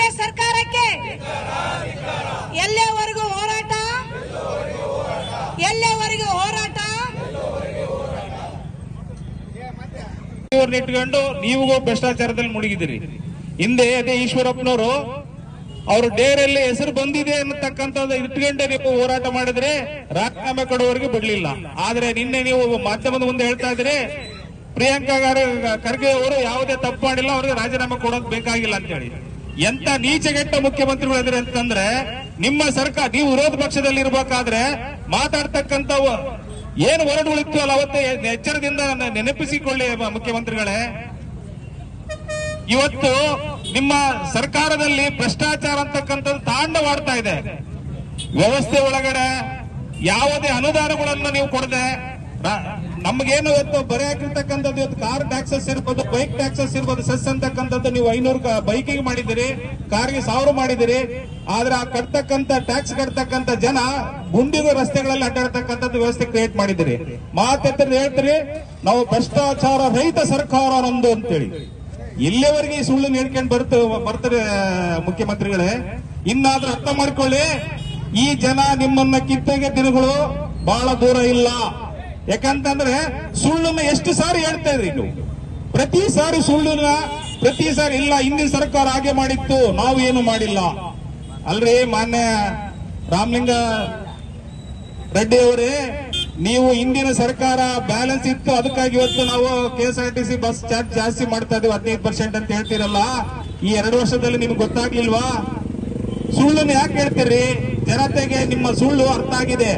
ಕಾಂಗ್ರೆಸ್ ಸರ್ಕಾರಕ್ಕೆ ಎಲ್ಲಿಯವರೆಗೂ ಹೋರಾಟ, ಎಲ್ಲಿಯವರೆಗೂ ಹೋರಾಟ. ಇಟ್ಕೊಂಡು ನೀವುಗೂ ಭ್ರಷ್ಟಾಚಾರದಲ್ಲಿ ಮುಳುಗಿದಿರಿ. ಹಿಂದೆ ಅದೇ ಈಶ್ವರಪ್ಪನವರು ಅವರು ಡೇರಲ್ಲಿ ಹೆಸರು ಬಂದಿದೆ ಅನ್ನತಕ್ಕಂಥದ್ದು ಇಟ್ಕೊಂಡೆ ನೀವು ಹೋರಾಟ ಮಾಡಿದ್ರೆ ರಾಜೀನಾಮೆ ಕೊಡುವವರೆಗೂ ಬಿಡ್ಲಿಲ್ಲ. ಆದ್ರೆ ನಿನ್ನೆ ನೀವು ಮಾಧ್ಯಮದ ಮುಂದೆ ಹೇಳ್ತಾ ಇದ್ರಿ ಪ್ರಿಯಾಂಕಾ ಖರ್ಗೆ ಅವರು ಯಾವುದೇ ತಪ್ಪು ಮಾಡಿಲ್ಲ, ಅವ್ರಿಗೆ ರಾಜೀನಾಮೆ ಕೊಡೋದು ಬೇಕಾಗಿಲ್ಲ ಅಂತ ಹೇಳಿ. ಎಂತ ನೀಚಗೆಟ್ಟ ಮುಖ್ಯಮಂತ್ರಿಗಳಿದ್ರೆ ಅಂತಂದ್ರೆ ನಿಮ್ಮ ಸರ್ಕಾರ, ನೀವು ವಿರೋಧ ಪಕ್ಷದಲ್ಲಿ ಇರಬೇಕಾದ್ರೆ ಮಾತಾಡ್ತಕ್ಕಂಥ ಏನು ಹೊರಡುಗಳಿತ್ತು ಅಲ್ಲ ಅವತ್ತೇ ಎಚ್ಚರದಿಂದ ನೆನಪಿಸಿಕೊಳ್ಳಿ ಮುಖ್ಯಮಂತ್ರಿಗಳೇ. ಇವತ್ತು ನಿಮ್ಮ ಸರ್ಕಾರದಲ್ಲಿ ಭ್ರಷ್ಟಾಚಾರ ಅಂತಕ್ಕಂಥದ್ದು ತಾಂಡವಾಡ್ತಾ ಇದೆ. ವ್ಯವಸ್ಥೆ ಒಳಗಡೆ ಯಾವುದೇ ಅನುದಾನಗಳನ್ನು ನೀವು ಕೊಡದೆ ನಮ್ಗೇನು ಇವತ್ತು ಬರೆ ಹಾಕಿರ್ತಕ್ಕಂಥದ್ದು ಇವತ್ತು ಕಾರ್ ಟ್ಯಾಕ್ಸಸ್ ಇರ್ಬೋದು, ಬೈಕ್ ಟ್ಯಾಕ್ಸಸ್ ಇರ್ಬೋದು, ಸೆಸ್ ಅಂತಕ್ಕಂಥದ್ದು ನೀವು 500 ಬೈಕಿಗೆ ಮಾಡಿದಿರಿ, ಕಾರ್ಗೆ 1000 ಮಾಡಿದಿರಿ. ಆದ್ರೆ ಆ ಕಟ್ತಕ್ಕಂಥ ಟ್ಯಾಕ್ಸ್ ಕಟ್ತಕ್ಕಂಥ ಜನ ಗುಂಡಿಗೂ ರಸ್ತೆಗಳಲ್ಲಿ ಅಡ್ಡಾಡ್ತಕ್ಕಂಥದ್ದು ವ್ಯವಸ್ಥೆ ಕ್ರಿಯೇಟ್ ಮಾಡಿದಿರಿ. ಮಾತೆತ್ತ ಹೇಳ್ತೀರಿ ನಾವು ಭ್ರಷ್ಟಾಚಾರ ರಹಿತ ಸರ್ಕಾರ ನಮ್ದು ಅಂತೇಳಿ. ಇಲ್ಲಿವರೆಗೆ ಈ ಸುಳ್ಳು ಹೇಳ್ಕೊಂಡು ಬರ್ತಾರೆ ಮುಖ್ಯಮಂತ್ರಿಗಳೇ. ಇನ್ನಾದ್ರೂ ಅರ್ಥ ಮಾಡ್ಕೊಳ್ಳಿ, ಈ ಜನ ನಿಮ್ಮನ್ನ ಕಿತ್ತಗೆ ದಿನಗಳು ಬಹಳ ದೂರ ಇಲ್ಲ. ಯಾಕಂತಂದ್ರೆ ಸುಳ್ಳನ್ನ ಎಷ್ಟು ಸಾರಿ ಹೇಳ್ತಾ ಇದ್ರಿ ನೀವು, ಪ್ರತಿ ಸಾರಿ ಸುಳ್ಳನ್ನ, ಪ್ರತಿ ಸಾರಿ ಇಲ್ಲ ಹಿಂದಿನ ಸರ್ಕಾರ ಹಾಗೆ ಮಾಡಿತ್ತು, ನಾವು ಏನು ಮಾಡಿಲ್ಲ. ಅಲ್ರಿ ಮಾನ್ಯ ರಾಮಲಿಂಗ ರೆಡ್ಡಿ ಅವರೇ, ನೀವು ಹಿಂದಿನ ಸರ್ಕಾರ ಬ್ಯಾಲೆನ್ಸ್ ಇತ್ತು, ಅದಕ್ಕಾಗಿ ಇವತ್ತು ನಾವು KSRTC ಬಸ್ ಚಾರ್ಜ್ ಜಾಸ್ತಿ ಮಾಡ್ತಾ ಇದೀವಿ 15% ಅಂತ ಹೇಳ್ತೀರಲ್ಲ. ಈ 2 ವರ್ಷದಲ್ಲಿ ನಿಮ್ಗೆ ಗೊತ್ತಾಗ್ಲಿಲ್ವಾ? ಸುಳ್ಳನ್ನು ಯಾಕೆ ಹೇಳ್ತೀರಿ? ಜನತೆಗೆ ನಿಮ್ಮ ಸುಳ್ಳು ಅರ್ಥ ಆಗಿದೆ.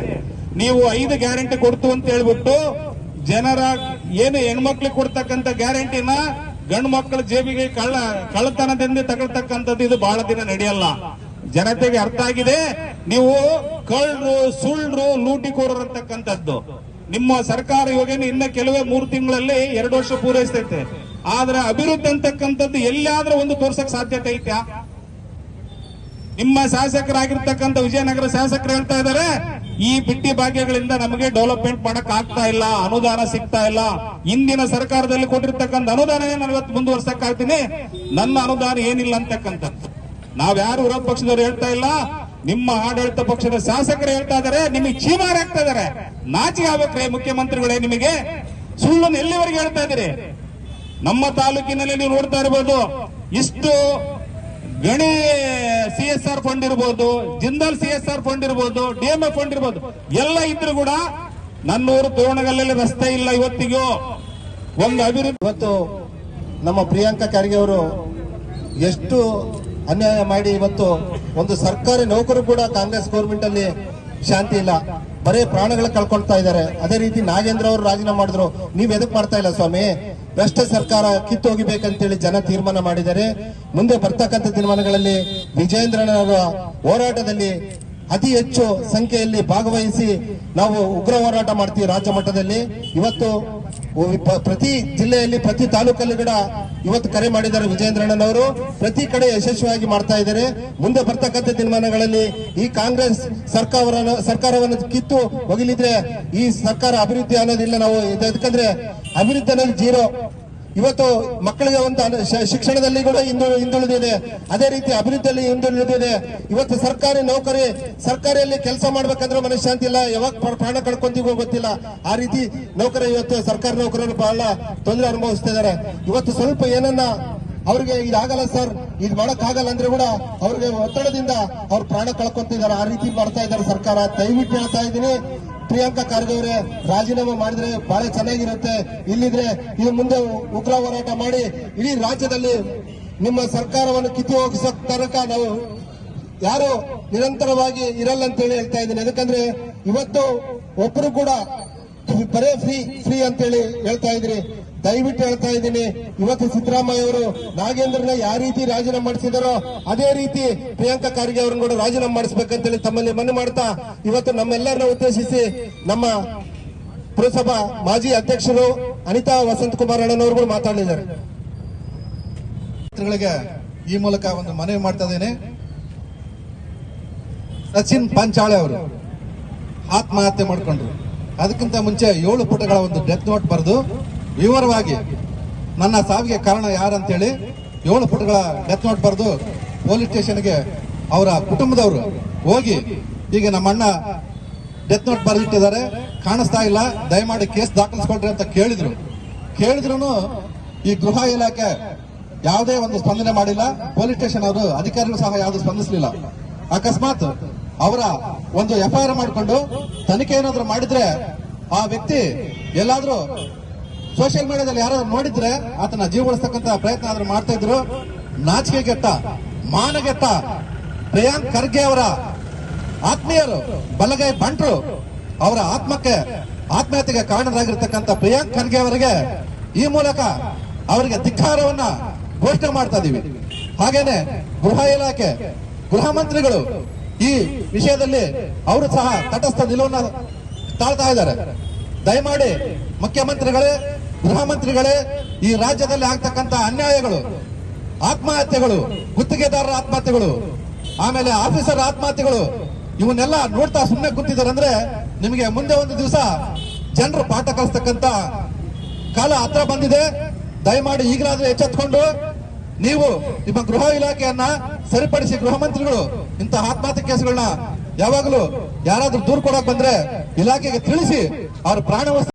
ನೀವು 5 ಗ್ಯಾರಂಟಿ ಕೊಡ್ತು ಅಂತ ಹೇಳ್ಬಿಟ್ಟು ಜನರ ಏನು ಹೆಣ್ಮಕ್ಳಿಗೆ ಕೊಡ್ತಕ್ಕಂಥ ಗ್ಯಾರಂಟಿನ ಗಂಡು ಮಕ್ಕಳ ಜೇಬಿಗೆ ಕಳ್ಳತನದಿಂದ ತಗೊಳ್ತಕ್ಕಂಥದ್ದು ಇದು ಬಹಳ ದಿನ ನಡೆಯಲ್ಲ. ಜನತೆಗೆ ಅರ್ಥ ಆಗಿದೆ. ನೀವು ಕಳ್ಳರು, ಸುಳ್ಳು, ಲೂಟಿಕೋರರು ಅಂತಕ್ಕಂಥದ್ದು ನಿಮ್ಮ ಸರ್ಕಾರ ಇವಾಗೇನು ಇನ್ನ ಕೆಲವೇ 3 ತಿಂಗಳಲ್ಲಿ 2 ವರ್ಷ ಪೂರೈಸ್ತೈತೆ. ಆದ್ರೆ ಅಭಿವೃದ್ಧಿ ಅಂತಕ್ಕಂಥದ್ದು ಎಲ್ಲಾದ್ರೂ ಒಂದು ತೋರ್ಸಕ್ ಸಾಧ್ಯತೆ ಐತ್ಯಾ? ನಿಮ್ಮ ಶಾಸಕರಾಗಿರ್ತಕ್ಕಂಥ ವಿಜಯನಗರ ಶಾಸಕರು ಹೇಳ್ತಾ ಇದ್ದಾರೆ, ಈ ಬಿಟ್ಟಿ ಭಾಗ್ಯಗಳಿಂದ ನಮಗೆ ಡೆವಲಪ್ಮೆಂಟ್ ಮಾಡಕ್ ಆಗ್ತಾ ಇಲ್ಲ, ಅನುದಾನ ಸಿಗ್ತಾ ಇಲ್ಲ. ಹಿಂದಿನ ಸರ್ಕಾರದಲ್ಲಿ ಕೊಟ್ಟಿರ್ತಕ್ಕಂಥ ಅನುದಾನ ನಾನು ಇವತ್ತು ಮುಂದುವರ್ಸಕ್ ಆಗ್ತೀನಿ, ನನ್ನ ಅನುದಾನ ಏನಿಲ್ಲ ಅಂತಕ್ಕಂಥದ್ದು. ನಾವ್ಯಾರು ವಿರೋಧ ಪಕ್ಷದವ್ರು ಹೇಳ್ತಾ ಇಲ್ಲ, ನಿಮ್ಮ ಆಡಳಿತ ಪಕ್ಷದ ಶಾಸಕರು ಹೇಳ್ತಾ ಇದಾರೆ. ನಿಮಗೆ ಚೀಮಾರಿ ಆಗ್ತಾ ಇದಾರೆ. ನಾಚಿಕೆ ಆಗ್ಬೇಕ್ರೆ ಮುಖ್ಯಮಂತ್ರಿಗಳೇ ನಿಮಗೆ. ಸುಳ್ಳನ್ನು ಎಲ್ಲಿವರೆಗೆ ಹೇಳ್ತಾ ಇದ್ದೀರಿ? ನಮ್ಮ ತಾಲೂಕಿನಲ್ಲಿ ನೀವು ನೋಡ್ತಾ ಇರಬಹುದು, ಇಷ್ಟು ಗಣಿ CSR ಫಂಡ್ ಇರ್ಬೋದು, ಜಿಂದಾಲ್ CSR ಫಂಡ್ ಇರ್ಬೋದು, DMF ಫಂಡ್ ಇರ್ಬೋದು, ಎಲ್ಲ ಇದ್ರು ಕೂಡ ನನ್ನೂರು ತೋರಣಗಲ್ಲಲ್ಲಿ ರಸ್ತೆ ಇಲ್ಲ ಇವತ್ತಿಗೂ ಒಂದು ಅಭಿವೃದ್ಧಿ. ಇವತ್ತು ನಮ್ಮ ಪ್ರಿಯಾಂಕಾ ಖರ್ಗೆ ಅವರು ಎಷ್ಟು ಅನ್ಯಾಯ ಮಾಡಿ ಇವತ್ತು ಒಂದು ಸರ್ಕಾರಿ ನೌಕರು ಕೂಡ ಕಾಂಗ್ರೆಸ್ ಗೌರ್ಮೆಂಟ್ ಅಲ್ಲಿ ಶಾಂತಿ ಇಲ್ಲ, ಬರೇ ಪ್ರಾಣಗಳು ಕಳ್ಕೊಳ್ತಾ ಇದ್ದಾರೆ. ಅದೇ ರೀತಿ ನಾಗೇಂದ್ರ ಅವರು ರಾಜೀನಾಮೆ ಮಾಡಿದ್ರು. ನೀವ್ ಎದಕ್ ಮಾಡ್ತಾ ಇಲ್ಲ ಸ್ವಾಮಿ? ಭ್ರಷ್ಟ ಸರ್ಕಾರ ಕಿತ್ತೋಗಿಬೇಕಂತೇಳಿ ಜನ ತೀರ್ಮಾನ ಮಾಡಿದ್ದಾರೆ. ಮುಂದೆ ಬರ್ತಕ್ಕಂಥ ದಿನಮಾನಗಳಲ್ಲಿ ವಿಜಯೇಂದ್ರನವರ ಹೋರಾಟದಲ್ಲಿ ಅತಿ ಹೆಚ್ಚು ಸಂಖ್ಯೆಯಲ್ಲಿ ಭಾಗವಹಿಸಿ ನಾವು ಉಗ್ರ ಹೋರಾಟ ಮಾಡ್ತೀವಿ ರಾಜ್ಯ ಮಟ್ಟದಲ್ಲಿ. ಇವತ್ತು ಪ್ರತಿ ಜಿಲ್ಲೆಯಲ್ಲಿ, ಪ್ರತಿ ತಾಲೂಕಲ್ಲಿ ಕೂಡ ಇವತ್ತು ಕರೆ ಮಾಡಿದ್ದಾರೆ ವಿಜಯೇಂದ್ರಣ್ಣನವರು. ಪ್ರತಿ ಕಡೆ ಯಶಸ್ವಿಯಾಗಿ ಮಾಡ್ತಾ ಇದ್ದಾರೆ. ಮುಂದೆ ಬರ್ತಕ್ಕಂಥ ದಿನಮಾನಗಳಲ್ಲಿ ಈ ಕಾಂಗ್ರೆಸ್ ಸರ್ಕಾರವನ್ನು ಕಿತ್ತು ಹೋಗಲಿದ್ರೆ ಈ ಸರ್ಕಾರ ಅಭಿವೃದ್ಧಿ ಅನ್ನೋದಿಲ್ಲ. ನಾವು ಯಾಕಂದ್ರೆ ಅಭಿವೃದ್ಧಿ ಅನ್ನೋದು 0. ಇವತ್ತು ಮಕ್ಕಳಿಗೆ ಒಂದು ಶಿಕ್ಷಣದಲ್ಲಿ ಕೂಡ ಹಿಂದುಳಿದಿದೆ, ಅದೇ ರೀತಿ ಅಭಿವೃದ್ಧಿಯಲ್ಲಿ ಹಿಂದುಳಿದಿದೆ. ಇವತ್ತು ಸರ್ಕಾರಿ ನೌಕರಿ, ಸರ್ಕಾರಿಯಲ್ಲಿ ಕೆಲಸ ಮಾಡ್ಬೇಕಂದ್ರೆ ಮನಃಶಾಂತಿ ಇಲ್ಲ, ಯಾವಾಗ ಪ್ರಾಣ ಕಳ್ಕೊಂತೀವೋ ಗೊತ್ತಿಲ್ಲ. ಆ ರೀತಿ ನೌಕರಿ ಇವತ್ತು ಸರ್ಕಾರಿ ನೌಕರರು ಬಹಳ ತೊಂದರೆ ಅನುಭವಿಸ್ತಾ ಇದ್ದಾರೆ. ಇವತ್ತು ಸ್ವಲ್ಪ ಏನನ್ನ ಅವ್ರಿಗೆ ಇದಾಗಲ್ಲ ಸರ್, ಇದು ಮಾಡಕ್ ಆಗಲ್ಲ ಅಂದ್ರೆ ಕೂಡ ಅವ್ರಿಗೆ ಒತ್ತಡದಿಂದ ಅವ್ರ ಪ್ರಾಣ ಕಳ್ಕೊಂತಿದ್ದಾರೆ. ಆ ರೀತಿ ಮಾಡ್ತಾ ಇದ್ದಾರೆ ಸರ್ಕಾರ. ದಯವಿಟ್ಟು ಹೇಳ್ತಾ ಇದ್ದೀನಿ, ಪ್ರಿಯಾಂಕಾ ಖರ್ಗೆ ಅವರೇ ರಾಜೀನಾಮೆ ಮಾಡಿದ್ರೆ ಬಹಳ ಚೆನ್ನಾಗಿರುತ್ತೆ. ಇಲ್ಲಿದ್ರೆ ಇನ್ನು ಮುಂದೆ ಉಗ್ರ ಹೋರಾಟ ಮಾಡಿ ಇಡೀ ರಾಜ್ಯದಲ್ಲಿ ನಿಮ್ಮ ಸರ್ಕಾರವನ್ನು ಕಿತ್ತಿ ಹೋಗಿಸೋ ತನಕ ನಾವು ಯಾರು ನಿರಂತರವಾಗಿ ಇರಲ್ಲ ಅಂತ ಹೇಳಿ ಹೇಳ್ತಾ ಇದ್ದೀನಿ. ಯಾಕಂದ್ರೆ ಇವತ್ತು ಒಬ್ಬರು ಕೂಡ ಬರೇ ಫ್ರೀ ಅಂತೇಳಿ ಹೇಳ್ತಾ ಇದ್ರಿ. ದಯವಿಟ್ಟು ಹೇಳ್ತಾ ಇದ್ದೀನಿ, ಇವತ್ತು ಸಿದ್ದರಾಮಯ್ಯ ಅವರು ನಾಗೇಂದ್ರನ ಯಾವ ರೀತಿ ರಾಜೀನಾಮೆ ಮಾಡಿಸಿದಾರೋ ಅದೇ ರೀತಿ ಪ್ರಿಯಾಂಕಾ ಖರ್ಗೆ ಅವ್ರನ್ನ ಕೂಡ ರಾಜೀನಾಮೆ ಮಾಡಿಸಬೇಕಂತೇಳಿ ತಮ್ಮಲ್ಲಿ ಮನವಿ ಮಾಡ್ತಾ, ಇವತ್ತು ನಮ್ಮೆಲ್ಲರನ್ನ ಉದ್ದೇಶಿಸಿ ನಮ್ಮ ಪುರಸಭಾ ಮಾಜಿ ಅಧ್ಯಕ್ಷರು ಅನಿತಾ ವಸಂತಕುಮಾರ್ ಅಣ್ಣನವರು ಮಾತಾಡಲಿದ್ದಾರೆ. ಈ ಮೂಲಕ ಒಂದು ಮನವಿ ಮಾಡ್ತಾ ಇದ್ದೇನೆ. ಸಚಿನ್ ಪಂಚಾಳೆ ಅವರು ಆತ್ಮಹತ್ಯೆ ಮಾಡಿಕೊಂಡ್ರು. ಅದಕ್ಕಿಂತ ಮುಂಚೆ 7 ಪುಟಗಳ ಒಂದು ಡೆತ್ ನೋಟ್ ಬರೆದು ವಿವರವಾಗಿ ನನ್ನ ಸಾವಿಗೆ ಕಾರಣ ಯಾರಂತೇಳಿ 7 ಪುಟಗಳ ಡೆತ್ ನೋಟ್ ಬರೆದು ಪೊಲೀಸ್ ಸ್ಟೇಷನ್ಗೆ ಅವರ ಕುಟುಂಬದವರು ಹೋಗಿ ಈಗ ನಮ್ಮ ಅಣ್ಣ ಡೆತ್ ನೋಟ್ ಬರೆದಿಟ್ಟಿದ್ದಾರೆ, ಕಾಣಿಸ್ತಾ ಇಲ್ಲ, ದಯಮಾಡಿ ಕೇಸ್ ದಾಖಲಿಸ್ಕೊಳ್ರಿ ಅಂತ ಕೇಳಿದ್ರು ಈ ಗೃಹ ಇಲಾಖೆ ಯಾವುದೇ ಒಂದು ಸ್ಪಂದನೆ ಮಾಡಿಲ್ಲ. ಪೊಲೀಸ್ ಸ್ಟೇಷನ್ ಅವರು ಅಧಿಕಾರಿಗಳು ಸಹ ಯಾವುದು ಸ್ಪಂದಿಸಲಿಲ್ಲ. ಅಕಸ್ಮಾತ್ ಅವರ ಒಂದು FIR ಮಾಡಿಕೊಂಡು ತನಿಖೆ ಏನಾದ್ರು ಮಾಡಿದ್ರೆ ಆ ವ್ಯಕ್ತಿ ಎಲ್ಲಾದ್ರೂ ಸೋಷಿಯಲ್ ಮೀಡಿಯಾದಲ್ಲಿ ಯಾರಾದ್ರೂ ನೋಡಿದ್ರೆ ಆತನ ಜೀವ ಉಳಿಸ್ತಕ್ಕಂತ ಪ್ರಯತ್ನ ಆದ್ರೂ ಮಾಡ್ತಾ ಇದ್ರು. ನಾಚಿಕೆಗೆಟ್ಟ, ಮಾನಗೆಟ್ಟ ಪ್ರಿಯಾಂಕ್ ಖರ್ಗೆ ಅವರ ಆತ್ಮೀಯರು, ಬಲಗೈ ಬಂಟ್ರು, ಅವರ ಆತ್ಮಹತ್ಯೆಗೆ ಕಾರಣರಾಗಿರ್ತಕ್ಕಂಥ ಪ್ರಿಯಾಂಕ್ ಖರ್ಗೆ ಅವರಿಗೆ ಈ ಮೂಲಕ ಅವರಿಗೆ ಧಿಕ್ಕಾರವನ್ನ ಘೋಷಣೆ ಮಾಡ್ತಾ ಇದೀವಿ. ಹಾಗೇನೆ ಗೃಹ ಇಲಾಖೆ, ಗೃಹ ಮಂತ್ರಿಗಳು ಈ ವಿಷಯದಲ್ಲಿ ಅವರು ಸಹ ತಟಸ್ಥ ನಿಲುವನ್ನ ತಾಳ್ತಾ ಇದ್ದಾರೆ. ದಯಮಾಡಿ ಮುಖ್ಯಮಂತ್ರಿಗಳೇ, ಗೃಹ ಮಂತ್ರಿಗಳೇ, ಈ ರಾಜ್ಯದಲ್ಲಿ ಆಗ್ತಕ್ಕಂಥ ಅನ್ಯಾಯಗಳು, ಆತ್ಮಹತ್ಯೆಗಳು, ಗುತ್ತಿಗೆದಾರರ ಆತ್ಮಹತ್ಯೆಗಳು, ಆಮೇಲೆ ಆಫೀಸರ್ ಆತ್ಮಹತ್ಯೆಗಳು, ಇವನ್ನೆಲ್ಲ ನೋಡ್ತಾ ಸುಮ್ಮನೆ ಕೂತಿದ್ದಾರೆ ಅಂದ್ರೆ ನಿಮಗೆ ಮುಂದೆ ಒಂದು ದಿವಸ ಜನರು ಪಾಠ ಕಲಿಸ್ತಕ್ಕಂತ ಕಾಲ ಹತ್ರ ಬಂದಿದೆ. ದಯಮಾಡಿ ಈಗಲಾದ್ರೂ ಎಚ್ಚೆತ್ಕೊಂಡು ನೀವು ನಿಮ್ಮ ಗೃಹ ಇಲಾಖೆಯನ್ನ ಸರಿಪಡಿಸಿ. ಗೃಹ ಮಂತ್ರಿಗಳು ಇಂತಹ ಆತ್ಮಹತ್ಯೆ ಕೇಸುಗಳನ್ನ ಯಾವಾಗಲೂ ಯಾರಾದ್ರೂ ದೂರು ಕೊಡಕ್ ಬಂದ್ರೆ ಇಲಾಖೆಗೆ ತಿಳಿಸಿ ಅವ್ರ ಪ್ರಾಣ